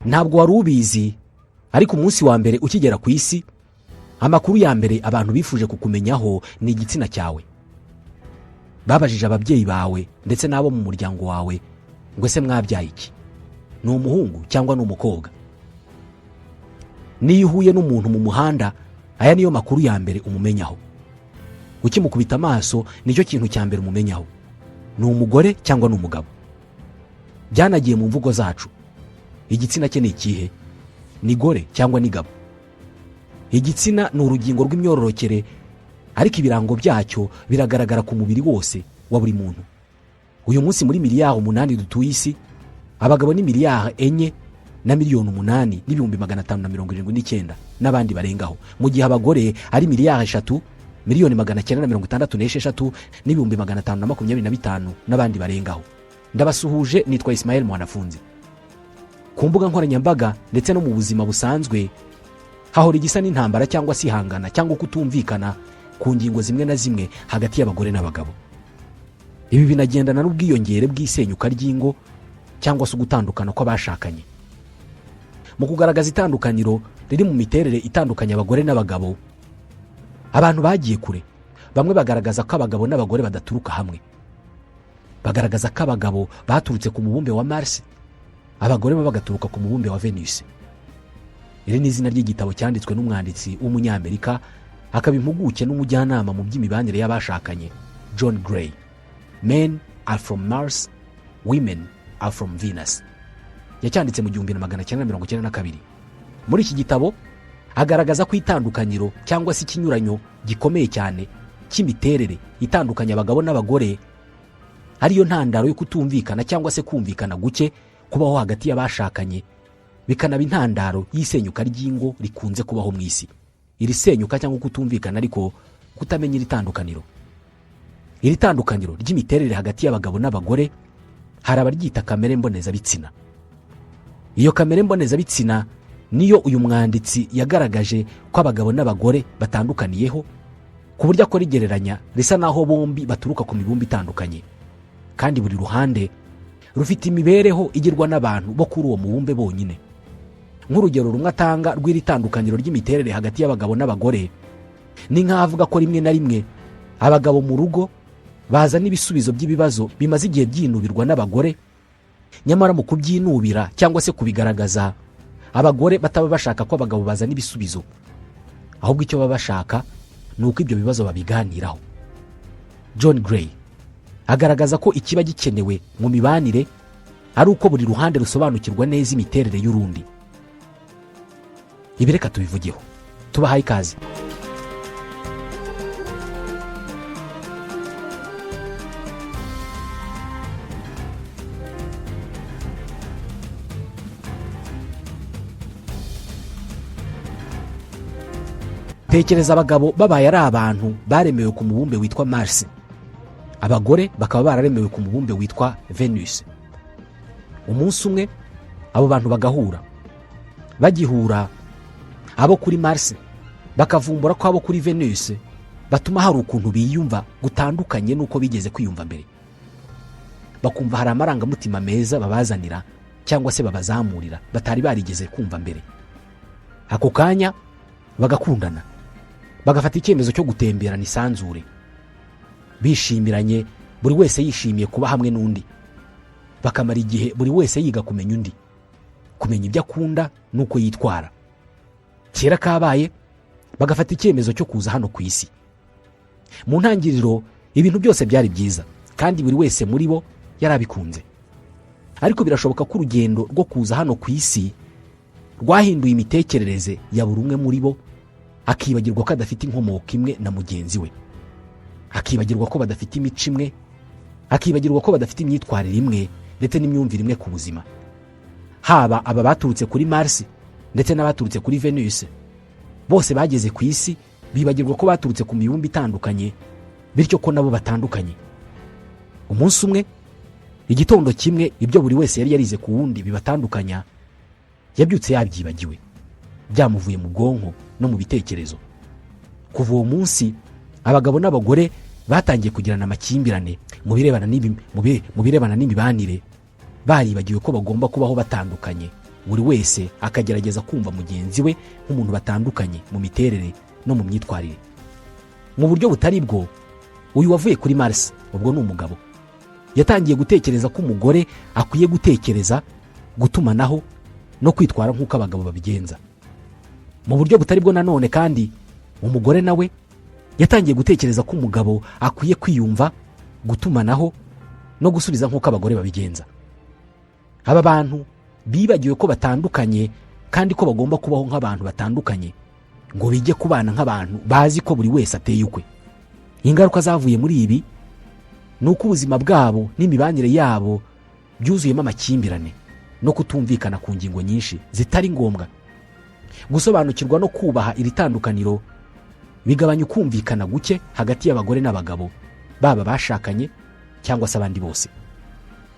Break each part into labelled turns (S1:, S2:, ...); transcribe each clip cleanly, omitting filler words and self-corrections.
S1: ntabwo wari ubizi, ariko umunsi wa mbere ukigera ku isi, amakuru ya mbere abantu bifuje kukumenyaho ni igitsina cyawe. Babajije ababyeyi bawe ndetse n'abo mu muryango wawe ngo ese mwabyaye iki, ni umuhungu cyangwa ni umukobwa? Niyo uhuye n'umuntu mu muhanda, aya niyo makuru ya mbere umumenyaho. Ukimukubita amaso nicyo kintu cya mbere umumenyaho, ni umugore cyangwa ni umugabo. Byanagiye mu mvugo zacu, igitsina cye ni ikihe? Ni gore cyangwa ni gabo? Igitsina ni urugingo rw'imyororokere, ariko ibirango byacyo biragaragara ku mubiri wose wa buri muntu. Uyu munsi muri miliyari 8 dutuye isi, abagabo ni miliyari 4 na miliyoni 8 n'ibihumbi 579 n'abandi barengaho, mu gihe abagore ari miliyari 3 miliyoni 966 n'ibihumbi 525 n'abandi barengaho. Ndabasuhuje, nitwa Ismael Mwanafunzi. Ku mbuga nkoranyambaga ndetse no mu buzima busanzwe hahora igisa n'intambara cyangwa se ihangana cyangwa kutumvikana ku ngingo zimwe na zimwe hagati y'abagore n'abagabo. Ibi binagendana n'ubwiyongere bw'isenyuka ry'ingo cyangwa se ugutandukana kw'abashakanye. Mu kugaragaza itandukaniro riri mu miterere itandukanye abagore n'abagabo, abantu bagiye kure. Bamwe bagaragaza ko abagabo n'abagore badaturuka hamwe. Bagaragaza ko abagabo baturutse ku mubumbe wa Mars, abagore bagaturuka ku mubumbe wa Venus. Iri ni izina ry'igitabo cyanditswe n'umwanditsi w'umunyamerika, akaba impuguke n'umujyanama mu by'imibanire y'abashakanye, John Gray. Men are from Mars, women are from Venus. Yacyanditse mu 1992. Muri iki gitabo agaragaza ko itandukaniro cyangwa se ikinyuranyo gikomeye cyane cy'imiterere itandukanye abagabo n'abagore ariyo ntandaro yo kutumvikana cyangwa se kumvikana guke kubaho hagati y'abashakanye, bikanaba intandaro y'isenyuka ry'ingo rikunze kubaho mu isi. Iri senyuka cyangwa kutumvikana ariko kutamenya iri tandukaniro. Iri tandukaniro ry'imiterere hagati y'abagabo n'abagore hari abaryita kamere mbonezabitsina. Iyo kamere mbonezabitsina niyo uyu mwanditsi yagaragaje ko abagabo n'abagore batandukaniyeho, ku buryo akora igereranya risa naho bombi baturuka ku mibumbe itandukanye, kandi buri ruhande rufite imibereho igirwa n'abantu bo kuri uwo mubumbe bonyine. Nk'urugero rumwe atanga rw'iri tandukaniro ry'imiterere hagati y'abagabo n'abagore, ni nk'avuga ko rimwe na rimwe abagabo mu rugo bazana ibisubizo by'ibibazo bimaze igihe byinubirwa n'abagore, nyamara mu kubyinubira cyangwa se kubigaragaza, abagore bataba bashaka ko abagabo bazana ibisubizo, ahubwo icyo baba bashaka ni uko ibyo bibazo babiganiraho. John Gray agaragaza ko ikiba gikenewe mu mibanire ari uko buri ruhande rusobanukirwa neza imiterere y'urundi. Ibi reka tubivugeho, tubahaye ikaze. Tekereza abagabo babaye ari abantu baremewe ku mubumbe witwa Mars, abagore bakaba bararemewe ku mubumbe witwa Venus. Umunsi umwe abo bantu bagahura. Bagihura, abo kuri Mars bakavumbura ko abo kuri Venus batuma hari ukuntu biyumva gutandukanye nuko bigeze kwiyumva mbere. Bakumva hari amarangamutima meza babazanira cyangwa se babazamurira batari barigeze kumva mbere. Ako kanya bagakundana, bagafata icyemezo cyo gutemberana isanzure, bishimiranye, buri wese yishimiye kuba hamwe n'undi. Bakamara igihe buri wese yiga kumenya undi, kumenya ibyo akunda nuko yitwara. Kera kabaye bagafata icyemezo cyo kuza hano ku isi. Mu ntangiriro ibintu byose byari byiza kandi buri wese muri bo yarabikunze, ariko birashoboka ko urugendo rwo kuza hano ku isi rwahinduye imitekerereze ya buri umwe muri bo, akibagirwa ko adafite inkomoko imwe na mugenzi we, akibagirwa ko badafite imico imwe, akibagirwa ko badafite imyitwarire imwe ndetse n'imyumvire imwe ku buzima. Haba aba baturutse kuri Mars ndetse n'abaturutse kuri Venus, bose bageze ku isi bibagirwa ko baturutse ku mibumbe itandukanye, bityo ko nabo batandukanye. Umunsi umwe, igitondo kimwe, ibyo buri wese yari yarize ku wundi bibatandukanya, yabyutse yabyibagiwe, byamuvuye mu bwonko no mu bitekerezo. Kuva uwo munsi abagabo n'abagore batangiye kugirana amakimbirane mu birebana n'imibanire, baribagiwe ko bagomba kubaho batandukanye buri wese akagerageza kumva mugenzi we nk'umuntu batandukanye mu miterere no mu myitwarire. Mu buryo butari bwo, uyu wavuye kuri Mars, ubwo ni umugabo, yatangiye gutekereza ko umugore akwiye gutekereza, gutumanaho no kwitwara nk'uko abagabo babigenza. Mu buryo butari bwo nanone kandi, umugore nawe yatangiye gutekereza ko umugabo akwiye kwiyumva, gutumanaho no gusubiza nk'uko abagore babigenza. Aba bantu bibagiwe ko batandukanye kandi ko bagomba kubaho nk'abantu batandukanye ngo bijye kubana nk'abantu bazi ko buri wese ateye ukwe. Ingaruka zavuye muri ibi ni uko ubuzima bwabo n'imibanire yabo byuzuyemo amakimbirane no kutumvikana ku ngingo nyinshi zitari ngombwa. Gusobanukirwa no kubaha iri tandukaniro bigabanya ukumvikana guke hagati y'abagore n'abagabo, baba bashakanye cyangwa se abandi bose.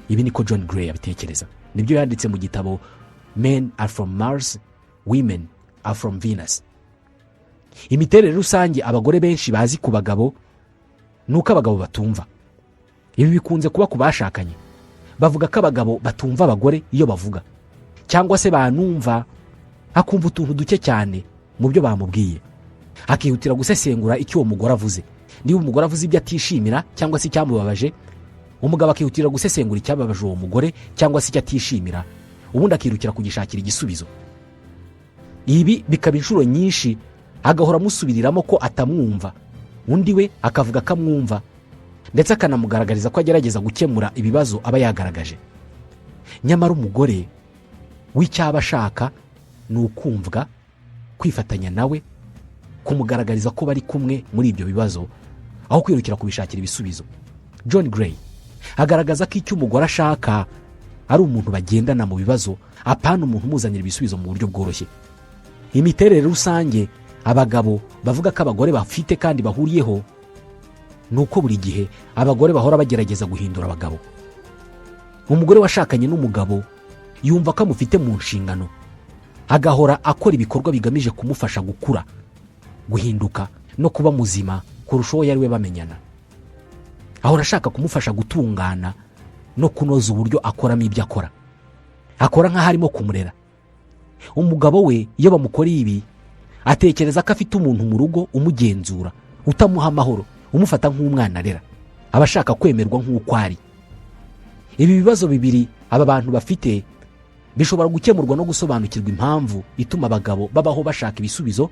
S1: Ibi niko John Gray abitekereza. Nibyo yanditse mu gitabo Men are from Mars, Women are from Venus. Imiterere rusange abagore benshi bazi ku bagabo nuko abagabo batumva. Ibi bikunze kuba ku bashakanye. Bavuga ko abagabo batumva abagore iyo bavuga, cyangwa se banumva akumva utuntu duke cyane mu byo bamubwiye, akihutira gusesengura icyo uwo mugore avuze. Niba umugore avuze ibyo atishimira cyangwa se icyamubabaje, umugabo akihutira gusesengura icyababaje uwo mugore cyangwa se icyo atishimira, ubundi akirukira kugishakira igisubizo. Ibi bikaba inshuro nyinshi agahora amusubiriramo ko atamwumva, undi we akavuga ko amwumva ndetse akanamugaragariza ko agerageza gukemura ibibazo aba yagaragaje. Nyamara umugore w'icyaba ashaka ni ukumvwa, kwifatanya nawe, kumugaragariza ko bari kumwe muri ibyo bibazo aho kwirukira kubishakira ibisubizo. John Gray agaragaza ko icyo umugore ashaka ari umuntu bagendana mu bibazo, apana umuntu umuzanira ibisubizo mu buryo bworoshye. Imiterere rusange abagabo bavuga ko abagore bafite kandi bahuriyeho nuko buri gihe abagore bahora bagerageza guhindura abagabo. Umugore washakanye n'umugabo yumva ko amufite mu nshingano, agahora akora ibikorwa bigamije kumufasha gukura, guhinduka no kuba muzima kurusha uwo yari we bamenyana. Ahora ashaka kumufasha gutungana no kunoza uburyo akoramo ibyo akora. Akora nk'aho arimo kumurera. Umugabo we iyo bamukoreye ibi atekereza ko afite umuntu mu rugo umugenzura, utamuha amahoro, umufata nk'umwana arera, aba ashaka kwemerwa nk'uko ari. Ibi bibazo bibiri aba bantu bafite bishobora gukemurwa no gusobanukirwa impamvu ituma abagabo babaho bashaka ibisubizo,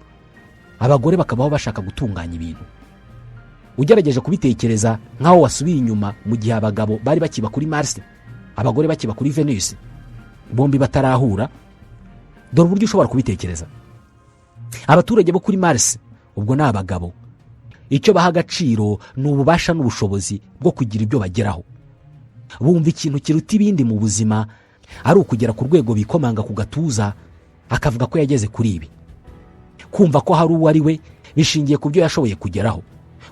S1: abagore bakabaho bashaka gutunganya ibintu. Ugerageje kubitekereza nk'aho wasubiye inyuma mu gihe abagabo bari bakiba kuri Mars, abagore bakiba kuri Venus, bombi batarahura, dore uburyo ushobora kubitekereza. Abaturage bo kuri Mars ubwo ni abagabo. Icyo baha agaciro ni ububasha n'ubushobozi bwo kugira ibyo bageraho. Bumva ikintu kiruta ibindi mu buzima ari ukugera ku rwego bikomanga ku gatuza akavuga ko yageze kuri ibi. Kumva ko hari uwo ari we bishingiye ku byo yashoboye kugeraho.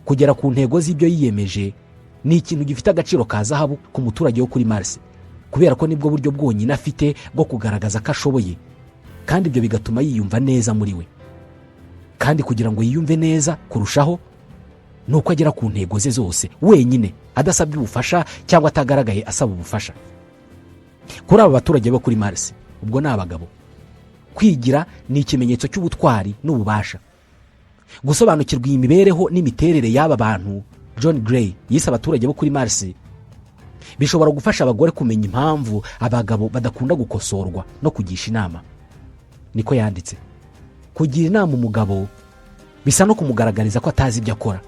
S1: Kugera ku ntego z'ibyo yiyemeje ni ikintu gifite agaciro ka zahabu ku muturage wo kuri Mars, kubera ko nibwo buryo bwonyine afite bwo kugaragaza ko ashoboye, kandi ibyo bigatuma yiyumva neza muri we. Kandi kugira ngo yiyumve neza kurushaho nuko agera ku ntego ze zose wenyine, adasabye ubufasha cyangwa atagaragaye asaba ubufasha. Kuri aba baturage bo kuri Mars ubwo ni abagabo, kwigira ni ikimenyetso cy'ubutwari n'ububasha. Gusobanukirwa iyi mibereho n'imiterere y'aba bantu John Gray yise abaturage bo kuri Mars bishobora gufasha abagore kumenya impamvu abagabo badakunda gukosorwa no kugisha inama. Niko yanditse. Kugira inama umugabo bisa no kumugaragariza ko atazi ibyo akora.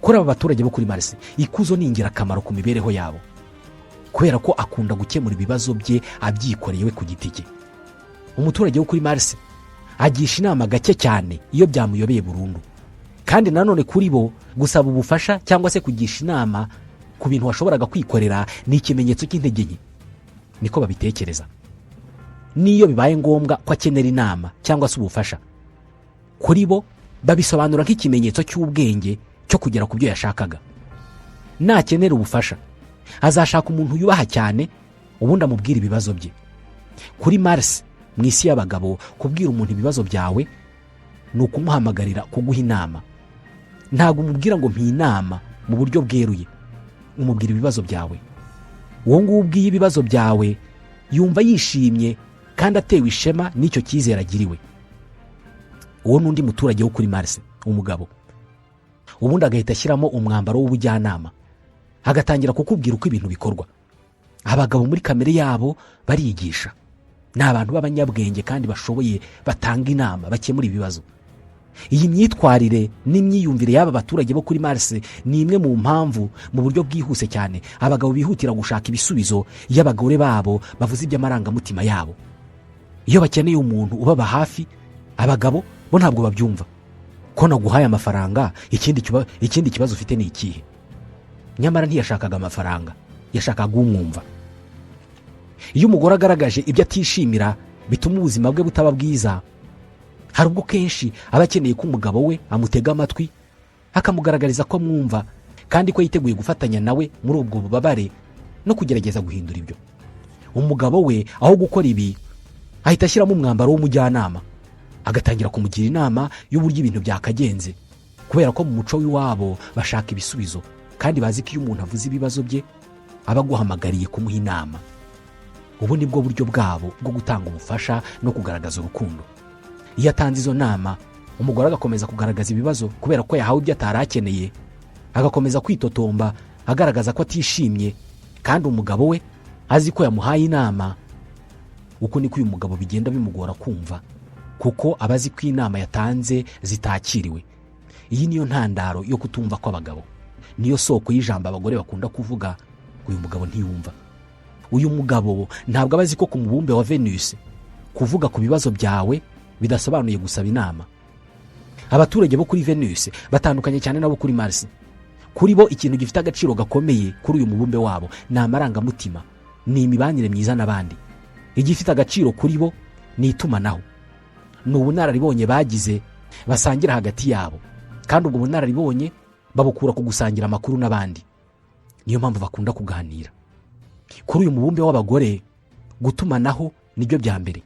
S1: Kuri aba baturage bo kuri Mars ikuzo ni ingirakamaro ku mibereho yabo, kubera ko akunda gukemura ibibazo bye abyikoreye we ku giti cye. Umuturage wo kuri Mars agisha inama gake cyane iyo byamuyobeye burundu, kandi nanone kuri bo gusaba ubufasha cyangwa se kugisha inama ku bintu washoboraga kwikorera ni ikimenyetso cy'intege nke. Niko babitekereza. Niyo bibaye ngombwa ko akenera inama cyangwa se ubufasha, kuri bo babisobanura nk'ikimenyetso cy'ubwenge cyo kugera ku byo yashakaga. Nakenera ubufasha azashaka umuntu yubaha cyane, ubundi amubwira ibibazo bye. Kuri Mars mu isi y'abagabo, kubwira umuntu ibibazo byawe ni ukumuhamagarira kuguha inama. Ntabwo umubwira ngo mpa inama mu buryo bweruye, umubwira ibibazo byawe. Uwo nguwo ubwiye ibibazo byawe yumva yishimye kandi atewe ishema n'icyo cyizere agiriwe. Uwo n'undi muturage wo kuri Mars, umugabo. Ubundi agahita ashyiramo umwambaro w'ubujyanama, agatangira kukubwira uko ibintu bikorwa. Abagabo muri kamere yabo bariyigisha, ni abantu b'abanyabwenge kandi bashoboye, batanga inama, bakemura ibibazo. Iyi myitwarire n'imyiyumvire y'aba baturage bo kuri Mars ni imwe mu mpamvu mu buryo bwihuse cyane abagabo bihutira gushaka ibisubizo y'abagore babo bavuze iby'amarangamutima yabo. Iyo bakeneye umuntu ubaba hafi, abagabo bo ntabwo babyumva. Ko naguhaye amafaranga, ikindi kibazo ufite ni ikihe? Nyamara ntiyashakaga amafaranga, yashakaga umwumva. Iyo umugore agaragaje ibyo atishimira bituma ubuzima bwe butaba bwiza, hari ubwo kenshi aba akeneye ko umugabo we amutega amatwi, akamugaragariza ko amwumva kandi ko yiteguye gufatanya nawe muri ubwo bubabare no kugerageza guhindura ibyo. Umugabo we aho gukora ibi ahita ashyiramo umwambaro w'umujyanama, agatangira kumugira inama y'uburyo ibintu byakagenze, kubera ko mu muco w'iwabo bashaka ibisubizo kandi bazi ko iyo umuntu avuze ibibazo bye aba aguhamagariye kumuha inama. Ubu ni bwo buryo bwabo bwo gutanga ubufasha no kugaragaza urukundo. Iyo atanze izo nama, umugore agakomeza kugaragaza ibibazo kubera ko yahawe ibyo atari akeneye, agakomeza kwitotomba agaragaza ko atishimye, kandi umugabo we azi ko yamuhaye inama. Uko niko uyu mugabo bigenda bimugora kumva, kuko aba azi ko inama yatanze zitakiriwe. Iyi niyo ntandaro yo kutumva kw'abagabo, niyo soko y'ijambo abagore bakunda kuvuga, uyu mugabo ntiyumva. Uyu mugabo ntabwo aba azi ko ku mubumbe wa Venus kuvuga ku bibazo byawe bidasobanuye gusaba inama. Abaturage bo kuri Venus batandukanye cyane nabo kuri Mars. Kuri bo ikintu gifite agaciro gakomeye kuri uyu mubumbe wabo ni amarangamutima, ni imibanire myiza n'abandi. Igifite agaciro kuri bo ni itumanaho, ni ubunararibonye bagize basangira hagati yabo, kandi ubwo bunararibonye babukura ku gusangira amakuru n'abandi. Niyo mpamvu bakunda kuganira. Kuri uyu mubumbe w'abagore, gutumanaho nibyo bya mbere.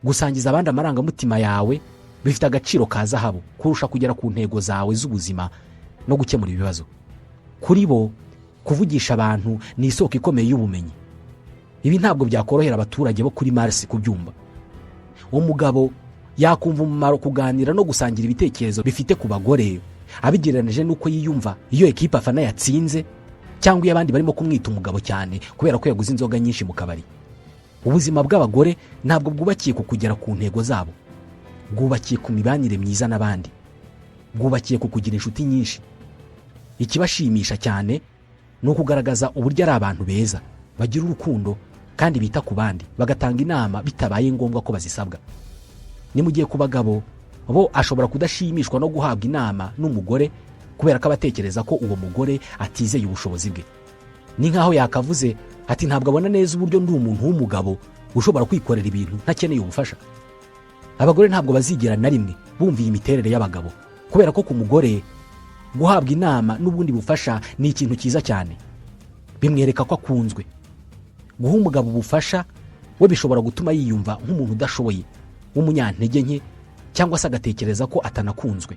S1: Gusangiza abandi amarangamutima yawe bifite agaciro ka zahabu kurusha kugera ku ntego zawe z'ubuzima no gukemura ibibazo. Kuri bo kuvugisha abantu ni isoko ikomeye y'ubumenyi. Ibi ntabwo byakorohera abaturage bo kuri Mars kubyumva. Umugabo yakumva umumaro kuganira no gusangira ibitekerezo bifite ku bagore abigereranije n'uko yiyumva iyo ekipa afana yatsinze, cyangwa iyo abandi barimo kumwita umugabo cyane kubera ko yaguze inzoga nyinshi mu kabari. Ubuzima bw'abagore ntabwo bwubakiye ku kugera ku ntego zabo, bwubakiye ku mibanire myiza n'abandi, bwubakiye ku kugira inshuti nyinshi. Ikibashimisha cyane ni ukugaragaza uburyo ari abantu beza, bagira urukundo kandi bita ku bandi, bagatanga inama bitabaye ngombwa ko bazisabwa. Ni mu gihe ku bagabo bo ashobora kudashimishwa no guhabwa inama n'umugore kubera ko abatekereza ko uwo mugore atizeye ubushobozi bwe. Ni nkaho yakavuze ati ntabwo abona neza uburyo ndi umuntu w'umugabo ushobora kwikorera ibintu ntakeneye ubufasha. Abagore ntabwo bazigera na rimwe bumviye imiterere y'abagabo, kubera ko ku mugore guhabwa inama n'ubundi bufasha ni ikintu cyiza cyane, bimwereka ko akunzwe. Guha umugabo ubufasha we bishobora gutuma yiyumva nk'umuntu udashoboye, w'umunyantege nke, cyangwa se agatekereza ko atanakunzwe.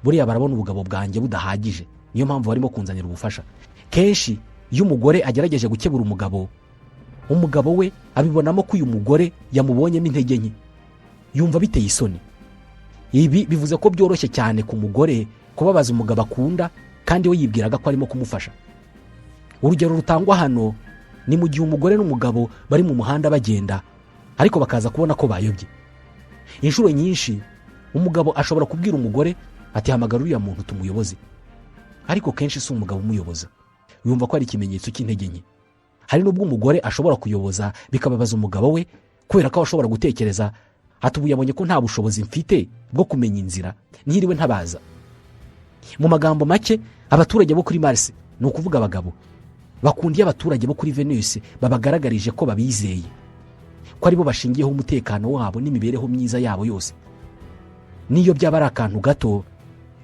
S1: Buriya barabona ubugabo bwanjye budahagije, niyo mpamvu barimo kunzanira ubufasha. Kenshi iyo umugore agerageje gukebura umugabo we abibonamo ko uyu mugore yamubonyemo intege nke, yumva biteye isoni. Ibi bivuze ko byoroshye cyane ku mugore kubabaza umugabo akunda kandi we yibwiraga ko arimo kumufasha. Urugero rutangwa hano ni mu gihe umugore n'umugabo bari mu muhanda bagenda, ariko bakaza kubona ko bayobye. Inshuro nyinshi umugabo ashobora kubwira umugore ati hamagara uriya muntu tumuyoboze, ariko kenshi si umugabo umuyoboza, yumva ko ari ikimenyetso cy'intege nke. Hari n'ubwo umugore ashobora kuyoboza bikababaza umugabo we kubera ko ashobora gutekereza ati ubu yabonye ko nta bushobozi mfite bwo kumenya inzira, ntiriwe ntabaza. Mu magambo make, abaturage bo kuri Mars, ni ukuvuga abagabo, bakundiye abaturage bo kuri Venus babagaragarije ko babizeye, ko aribo bashingiyeho umutekano wabo n'imibereho myiza yabo yose. Niyo byaba ari akantu gato,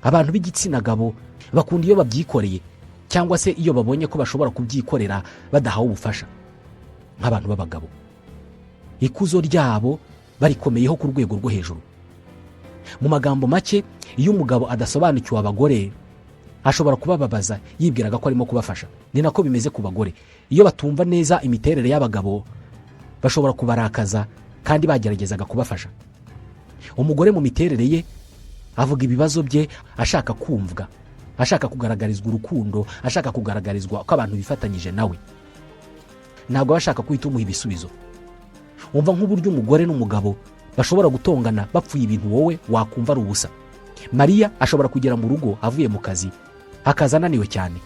S1: abantu b'igitsina gabo bakunda iyo babyikoreye, cyangwa se iyo babonye ko bashobora kubyikorera badahawe ubufasha nk'abantu b'abagabo. Ikuzo ryabo barikomeyeho ku rwego rwo hejuru. Mu magambo make, iyo umugabo adasobanukiwe abagore ashobora kubababaza yibwiraga ko arimo kubafasha. Ni nako bimeze ku bagore. Iyo batumva neza imiterere y'abagabo bashobora kubarakaza kandi bageragezaga kubafasha. Umugore mu miterere ye avuga ibibazo bye ashaka kumvwa, ashaka kugaragarizwa urukundo, ashaka kugaragarizwa ko abantu bifatanyije nawe. Ntabwo bashaka guhita umuha ibisubizo. Umva nk'uburyo umugore n'umugabo bashobora gutongana bapfuye ibintu wowe wakumva ari ubusa. Mariya ashobora kugera mu rugo avuye mu kazi, akaza ananiwe cyane.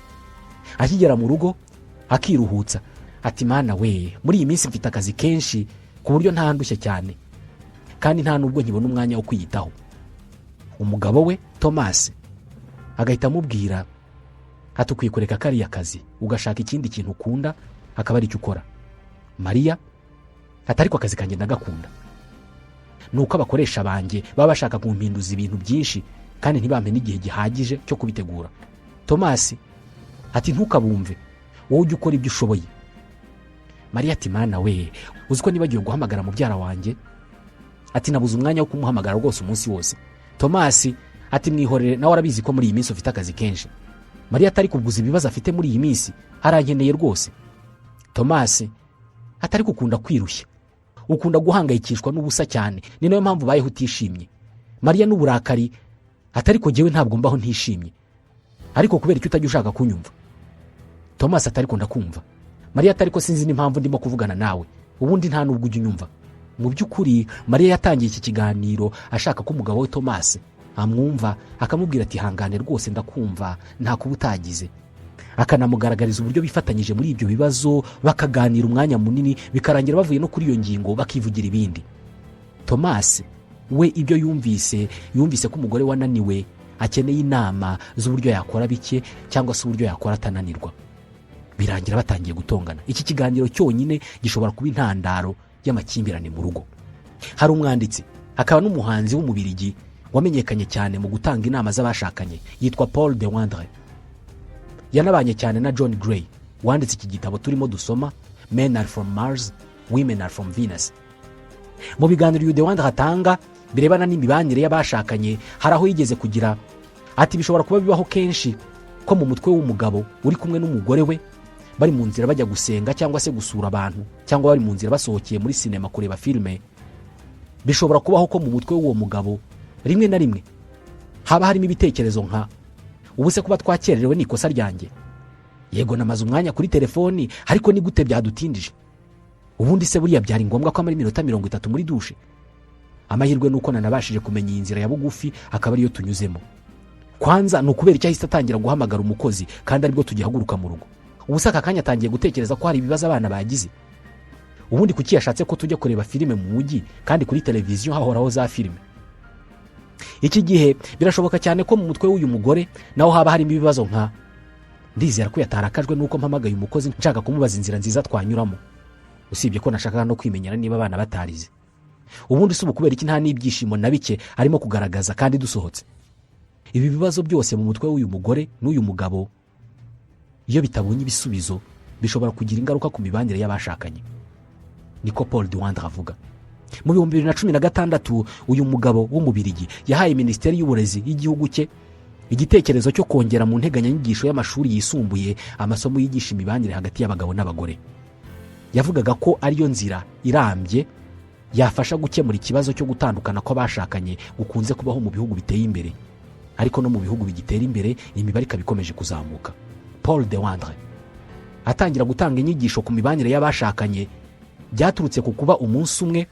S1: Akigera mu rugo akiruhutsa, ati mana we, muri iyi minsi mfite akazi kenshi ku buryo ntandushye cyane, kandi nta nubwo nkibona umwanya wo kwiyitaho. Umugabo we Thomas agahita amubwira ati ukwiye kureka kariya kazi ugashaka ikindi kintu ukunda, akaba ari cyo ukora. Mariya ati ariko akazi kanjye ndagakunda. Nuko abakoresha banjye baba bashaka kumpinduza ibintu byinshi kandi ntibampe n'igihe gihagije cyo kubitegura. Thomas ati ntukabumve, wowe ujye ukora ibyo ushoboye. Mariya ati mana we, uzi ko nibagiwe guhamagara mubyara wanjye, ati nabuze umwanya wo kumuhamagara rwose umunsi wose. Thomas ati mwihorere, nawe arabizi ko muri iyi minsi ufite akazi kenshi. Mariya atari kuguza ibibazo afite muri iyi minsi, arankeneye rwose. Thomas atari gukunda kwirushya, ukunda guhangayikishwa n'ubusa cyane, ni nayo mpamvu bayeho utishimye. Mariya n'uburakari atari ko jyewe ntabwo mbaho ntishimye, ariko kubera icyo utajya ushaka kunyumva. Thomas atari ko ndakumva. Mariya atari ko sinzi n'impamvu ndimo kuvugana nawe, ubundi nta nubwo ujya unyumva. Mu by'ukuri Mariya yatangiye iki kiganiro ashaka ko umugabo we Thomas amwumva, akamubwira ati hangane rwose ndakumva, nta kuba utagize. Akanamugaragariza uburyo bifatanyije muri ibyo bibazo, bakaganira umwanya munini, bikarangira bavuye no kuri iyo ngingo bakivugira ibindi. Thomas we ibyo yumvise ko umugore wananiwe akeneye inama z'uburyo yakora bike cyangwa se uburyo yakora atananirwa. Birangira batangiye gutongana. Iki kiganiro cyonyine gishobora kuba intandaro y'amakimbirane mu rugo. Hari umwanditsi akaba n'umuhanzi w'umubirigi wamenyekanye cyane mu gutanga inama z'abashakanye, yitwa Paul de Wandre. Yanabanye cyane na John Gray wanditse iki gitabo turimo dusoma, Men Are From Mars, Women Are From Venus. Mu biganiro de Wandre atanga birebana n'imibanire y'abashakanye, hari aho yigeze kugira ati bishobora kuba bibaho kenshi ko mu mutwe w'umugabo uri kumwe n'umugore we bari mu nzira bajya gusenga cyangwa se gusura abantu, cyangwa bari mu nzira basohokeye muri sinema kureba filime, bishobora kubaho ko mu mutwe w'uwo mugabo rimwe na rimwe haba harimo ibitekerezo nka ubuse kuba twakererewe n'ikosa ryanjye, yego namaze umwanya kuri telefoni ariko ni gute byadutindije, ubundi se buriya byari ngombwa ko amara iminota 30 muri dushe. Amahirwe nuko nanabashije kumenya iyi nzira ya bugufi akaba ariyo tunyuzemo. Kwanza ni ukubera icyo ahise atangira guhamagara umukozi kandi aribwo tugihaguruka mu rugo. Ubuse aka kanya atangiye gutekereza ko hari ibibazo abana bagize. Ubundi kuki yashatse ko tujya kureba filime mu mujyi kandi kuri televiziyo hahoraho za filime. Iki gihe birashoboka cyane ko mu mutwe w'uyu mugore naho haba harimo ibibazo nka ndizera ko yatarakajwe nuko mpamagaye umukozi nshaka kumubaza inzira nziza twanyuramo, usibye ko nashaka no kwimenyera niba abana batarize. Ubundi se kubera iki nta n'ibyishimo na bike arimo kugaragaza kandi dusohotse. Ibi bibazo byose mu mutwe w'uyu mugore n'uyu mugabo iyo bitabonye ibisubizo bishobora kugira ingaruka ku mibanire y'abashakanye, niko Paul de Wandre avuga. Mu 2016 uyu mugabo w'umubirigi yahaye Minisiteri y'Uburezi y'igihugu cye igitekerezo cyo kongera mu nteganyanyigisho y'amashuri yisumbuye amasomo yigisha imibanire hagati y'abagabo n'abagore. Yavugaga ko ariyo nzira irambye yafasha gukemura ikibazo cyo gutandukana kw'abashakanye gukunze kubaho mu bihugu biteye imbere, ariko no mu bihugu bigitera imbere imibare ikabikomeje kuzamuka. Paul de Wandre atangira gutanga inyigisho ku mibanire y'abashakanye byaturutse ku kuba umunsi umwe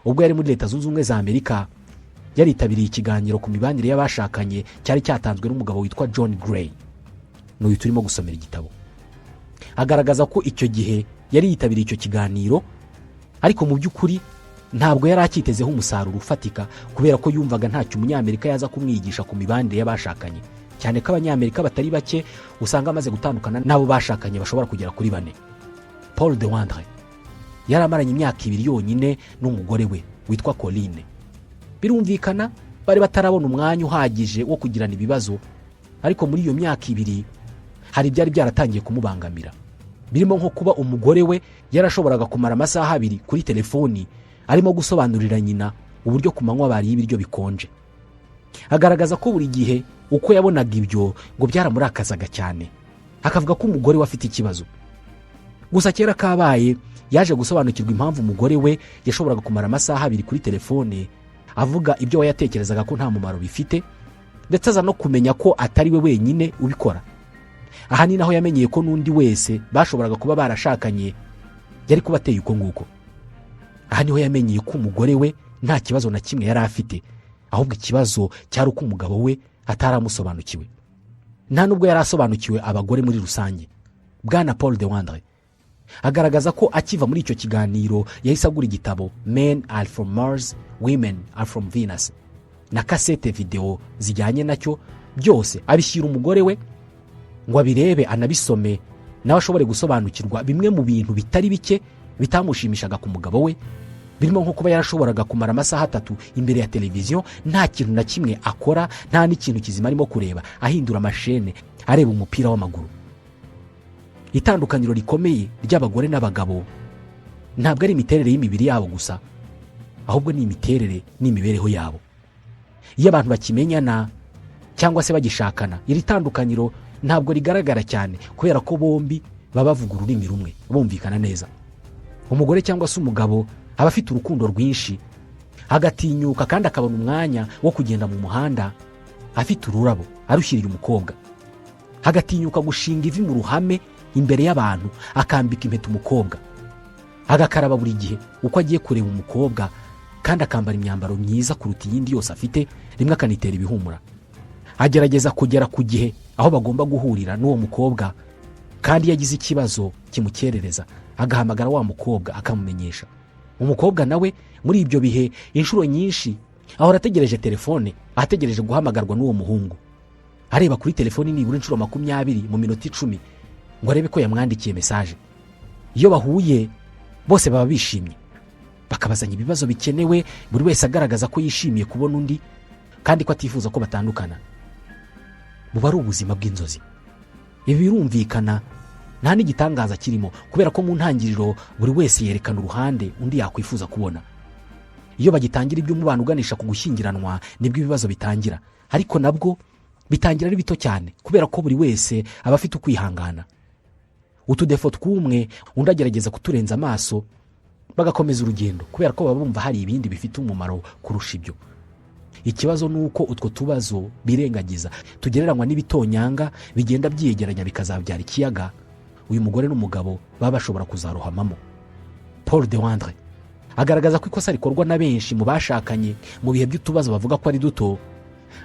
S1: ubwo yari muri Leta Zunze Ubumwe za Amerika yaritabiriye ikiganiro ku mibanire y'abashakanye cyari cyatanzwe n'umugabo witwa John Gray. N'uyu turimo gusomera igitabo agaragaza ko icyo gihe yari yitabiriye icyo kiganiro, ariko mu by'ukuri ntabwo yari akitezeho umusaruro ufatika kubera ko yumvaga ntacyo umunyamerika yaza kumwigisha ku mibanire y'abashakanye, cyane ko abanyamerika batari bake usanga amaze gutandukana n'abo bashakanye bashobora kugera kuri 4. Paul de Wandre yaramaranye imyaka 2 yonyine n'umugore we witwa Colline. Birumvikana bari batarabona umwanya uhagije wo kugirana ibibazo, ariko muri iyo myaka 2 hari byari byaratangiye kumubangamira, birimo nko kuba umugore we yarashoboraga kumara amasaha 2 kuri telefoni arimo gusobanurira nyina uburyo ku manywa bari ibiryo bikonje. Agaragaza ko buri gihe uko yabonaga ibyo ngo byaramurakazaga cyane, akavuga ko umugore we afite ikibazo. gusa kera kabaye yaje gusobanukirwa impamvu umugore we yashoboraga kumara amasaha 2 kuri telefone avuga ibyo we yatekerezaga ko nta mumaro bifite, ndetse aza no kumenya ko atari we wenyine ubikora. Aha ni naho yamenyeye ko n'undi wese bashoboraga kuba barashakanye yari kuba ateye uko nguko. Aha niho yamenyeye ko umugore we nta kibazo na kimwe yari afite, ahubwo ikibazo cyari uko umugabo we ataramusobanukiwe. Nta nubwo yari asobanukiwe abagore muri rusange. Bwana Paul de Wandre agaragaza ko akiva muri icyo kiganiro yahise agura igitabo Men Are From Mars, Women Are From Venus na kasete video zijyanye nacyo, byose abishyira umugore we ngo abirebe anabisome nawe ashobore gusobanukirwa bimwe mu bintu bitari bike bitamushimishaga ku mugabo we, birimo nko kuba yarashoboraga kumara amasaha 3 imbere ya televiziyo nta kintu na kimwe akora, nta n'ikintu kizima arimo kureba, ahindura amashene areba umupira w'amaguru. Itandukaniro rikomeye ry'abagore n'abagabo ntabwo ari imiterere y'imibiri yabo gusa, ahubwo ni imiterere n'imibereho yabo. Iyo abantu bakimenyana cyangwa se bagishakana, iri tandukaniro ntabwo rigaragara cyane kubera ko bombi baba bavuga ururimi rumwe, bumvikana neza. Umugore cyangwa se umugabo aba afite urukundo rwinshi, agatinyuka kandi akabona umwanya wo kugenda mu muhanda afite ururabo arushyiriye umukobwa, agatinyuka gushinga ivi mu ruhame imbere y'abantu, akambika impeta umukobwa, agakaraba buri gihe uko agiye kureba umukobwa, kandi akambara imyambaro myiza kuruta iyindi yose afite, rimwe akanitera ibihumura. Agerageza kugera ku gihe aho bagomba guhurira n'uwo mukobwa, kandi yagize ikibazo kimukerereza agahamagara wa mukobwa akamumenyesha. Umukobwa nawe muri ibyo bihe inshuro nyinshi ahora ategereje telefone, ategereje guhamagarwa n'uwo muhungu, areba kuri telefone nibura inshuro 20 mu minota 10 ngo arebe ko yamwandikiye message. Iyo bahuye bose baba bishimye, bakabazanya ibibazo bikenewe, buri wese agaragaza ko yishimiye kubona undi kandi ko atifuza ko batandukana. Buba ari ubuzima bw'inzozi. Ibi birumvikana, nta n'igitangaza kirimo kubera ko mu ntangiriro buri wese yerekana uruhande undi yakwifuza kubona. Iyo bagitangira iby'umubano uganisha ku gushyingiranwa nibwo ibibazo bitangira, ariko nabwo bitangira ari bito cyane kubera ko buri wese aba afite ukwihangana. Utudefo tw'umwe undi agerageza kuturenza amaso, bagakomeza urugendo kubera ko baba bumva hari ibindi bifite umumaro kurusha ibyo. Ikibazo nuko utwo tubazo birengagiza tugereranywa n'ibitonyanga bigenda byiyegeranya bikazabyara ikiyaga uyu mugore n'umugabo baba bashobora kuzarohamamo. Paul de Wandre agaragaza ko ikosa rikorwa na benshi mu bashakanye mu bihe by'utubazo bavuga ko ari duto,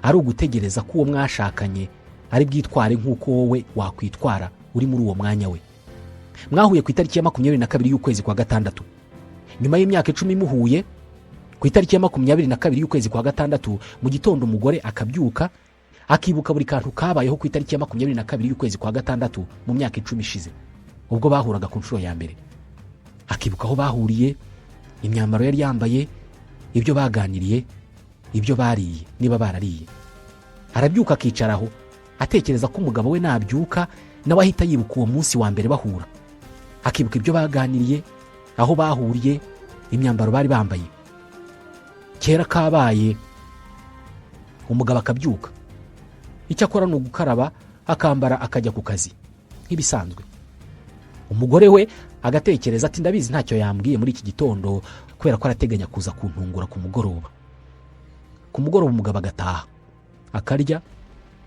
S1: ari ugutegereza ko uwo mwashakanye ari bwitware nk'uko wowe wakwitwara uri muri uwo mwanya we. Mwahuye ku itariki ya 22 y'ukwezi kwa gatandatu. Nyuma y'imyaka 10 muhuye, ku itariki ya 22 y'ukwezi kwa gatandatu mu gitondo umugore akabyuka akibuka buri kantu kabayeho ku itariki ya 22 y'ukwezi kwa gatandatu mu myaka 10 ishize, ubwo bahuraga ku nshuro ya mbere. Akibuka aho bahuriye, imyambaro yari yambaye, ibyo baganiriye, ibyo bariye niba barariye. Arabyuka akicaraho atekereza ko umugabo we nabyuka nawe ahita yibuka uwo munsi wa mbere bahura, akibuka ibyo baganiriye, aho bahuriye, imyambaro bari bambaye. Kera kabaye umugabo akabyuka, icyo akora ni ugukaraba akambara akajya ku kazi nk'ibisanzwe. Umugore we agatekereza ati ndabizi ntacyo yambwiye muri iki gitondo kubera ko arateganya kuza kuntungura ku mugoroba. Ku mugoroba umugabo agataha akarya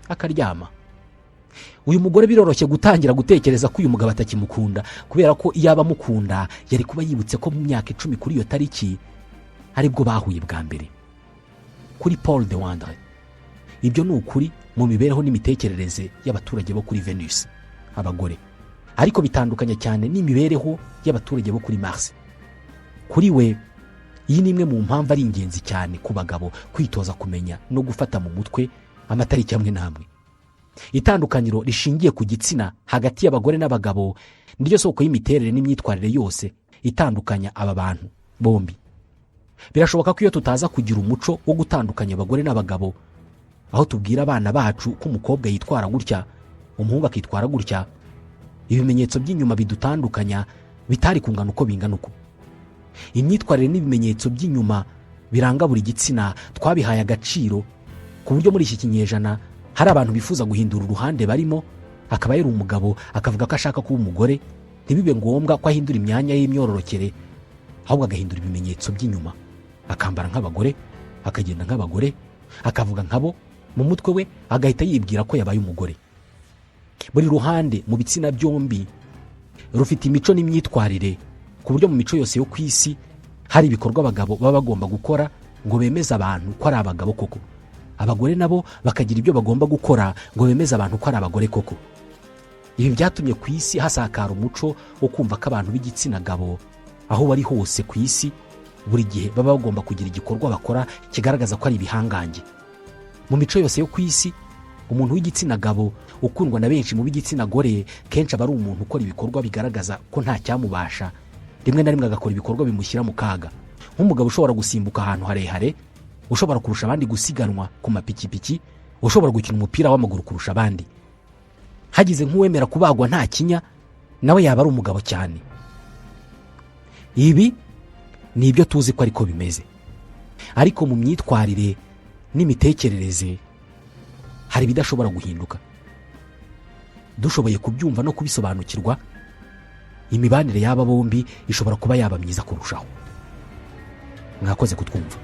S1: akaryama. Uyu mugore biroroshye gutangira gutekereza ko uyu mugabo atakimukunda kubera ko iyo abamukunda yari kuba yibutse ko mu myaka 10 kuri iyo tariki aribwo bahuye bwa mbere. Kuri Paul de Wandre ibyo ni ukuri mu mibereho n'imitekerereze y'abaturage bo kuri Venus, abagore, ariko bitandukanye cyane n'imibereho y'abaturage bo kuri Mars. Kuri we iyi ni imwe mu mpamvu ari ingenzi cyane ku bagabo kwitoza kumenya no gufata mu mutwe amatariki amwe n'amwe. Itandukaniro rishingiye ku gitsina hagati y'abagore n'abagabo niryo soko y'imiterere n'imyitwarire yose itandukanya aba bantu bombi. Birashoboka ko iyo tutaza kugira umuco wo gutandukanya abagore n'abagabo, aho tubwira abana bacu ko umukobwa yitwara gutya, umuhungu akitwara gutya, ibimenyetso by'inyuma bidutandukanya bitari kungana uko bingana uko. Imyitwarire n'ibimenyetso by'inyuma biranga buri gitsina twabihaye agaciro ku buryo muri iki kinyejana hari abantu bifuza guhindura uruhande barimo, akaba yari umugabo akavuga ko ashaka kuba umugore, ntibibe ngombwa ko ahindura imyanya y'imyororokere, ahubwo agahindura ibimenyetso by'inyuma, akambara nk'abagore, akagenda nk'abagore, akavuga nkabo, mu mutwe we agahita yibwira ko yabaye umugore. Buri ruhande mu bitsina byombi rufite imico n'imyitwarire, ku buryo mu mico yose yo ku isi hari ibikorwa abagabo baba bagomba gukora ngo bemeze abantu ko ari abagabo koko, abagore nabo bakagira ibyo bagomba gukora ngo bemeze abantu ko ari abagore koko. Ibi byatumye ku isi hasakara umuco wo kumva ko abantu b'igitsina gabo aho bari hose ku isi buri gihe baba bagomba kugira igikorwa bakora kigaragaza ko ari ibihangange. Mu mico yose yo ku isi, umuntu w'igitsina gabo ukundwa na benshi mu b'igitsina gore kenshi aba ari umuntu ukora ibikorwa bigaragaza ko nta cyamubasha, rimwe na rimwe agakora ibikorwa bimushyira mu kaga, nk'umugabo ushobora gusimbuka ahantu harehare, ushobora kurusha abandi gusiganwa ku mapikipiki, ushobora gukina umupira w'amaguru kurusha abandi. Hagize nk'uwemera kubagwa nta kinya, nawe yaba ari umugabo cyane. Ibi ni ibyo tuzi ko ariko bimeze, ariko mu myitwarire n'imitekerereze hari ibidashobora guhinduka. Dushoboye kubyumva no kubisobanukirwa, imibanire y'aba bombi ishobora kuba yaba myiza kurushaho. Mwakoze kutwumva.